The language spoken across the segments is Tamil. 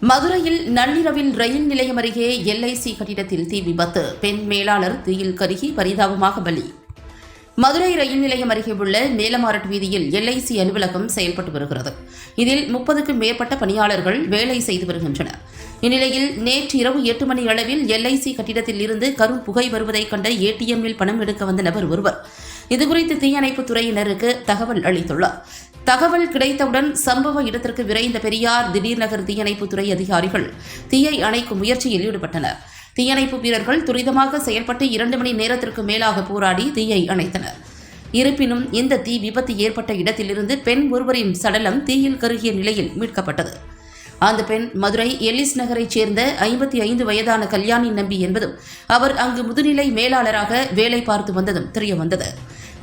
மதுரையில் நள்ளிரவில் ரயில் நிலையம் அருகே எல்ஐசி கட்டிடத்தில் தீ விபத்து. பெண் மேலாளர் தீயில் கருகி பரிதாபமாக பலி. மதுரை ரயில் நிலையம் அருகே உள்ள மேலமாரட் வீதியில் எல்ஐசி அலுவலகம் செயல்பட்டு வருகிறது. இதில் 30க்கும் மேற்பட்ட பணியாளர்கள் வேலை செய்து வருகின்றனர். இந்நிலையில் நேற்று இரவு 8 மணி அளவில் எல்ஐசி கட்டிடத்தில் இருந்து கரும் புகை வருவதை கண்ட ஏடிஎம்மில் பணம் எடுக்க வந்த நபர் ஒருவர் இதுகுறித்து தீயணைப்புத் துறையினருக்கு தகவல் அளித்துள்ளார். தகவல் கிடைத்தவுடன் சம்பவ இடத்திற்கு விரைந்த பெரியார் திடீர் நகர் தீயணைப்புத்துறை அதிகாரிகள் தீயை அணைக்கும் முயற்சியில் ஈடுபட்டனர். தீயணைப்பு வீரர்கள் துரிதமாக செயல்பட்டு 2 மணி நேரத்திற்கு மேலாக போராடி தீயை அணைத்தனர். இருப்பினும் இந்த தீ விபத்து ஏற்பட்ட இடத்திலிருந்து பெண் ஒருவரின் சடலம் தீயில் கருகிய நிலையில் மீட்கப்பட்டது. அந்த பெண் மதுரை எல்லிஸ் நகரைச் சேர்ந்த 55 வயதான கல்யாணி நம்பி என்பதும் அவர் அங்கு முதுநிலை மேலாளராக வேலை பார்த்து வந்ததும் தெரியவந்தது.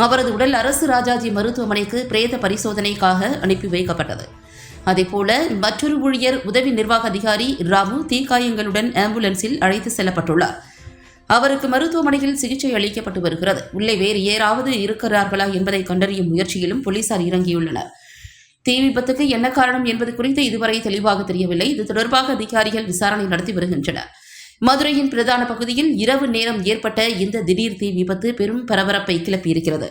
அவரது உடல் அரசு ராஜாஜி மருத்துவமனைக்கு பிரேத பரிசோதனைக்காக அனுப்பி வைக்கப்பட்டது. அதேபோல மற்றொரு ஊழியர் உதவி நிர்வாக அதிகாரி ராமு தீக்காயங்களுடன் ஆம்புலன்ஸில் அழைத்து செல்லப்பட்டுள்ளார். அவருக்கு மருத்துவமனையில் சிகிச்சை அளிக்கப்பட்டு வருகிறது. உள்ளே வேறு யாராவது இருக்கிறார்களா என்பதை கண்டறியும் முயற்சியிலும் போலீசார் இறங்கியுள்ளனர். தீ விபத்துக்கு என்ன காரணம் என்பது குறித்து இதுவரை தெளிவாக தெரியவில்லை. இது தொடர்பாக அதிகாரிகள் விசாரணை நடத்தி வருகின்றனர். மதுரையின் பிரதான பகுதியில் இரவு நேரம் ஏற்பட்ட இந்த திடீர் தீ விபத்து பெரும் பரபரப்பை கிளப்பியிருக்கிறது.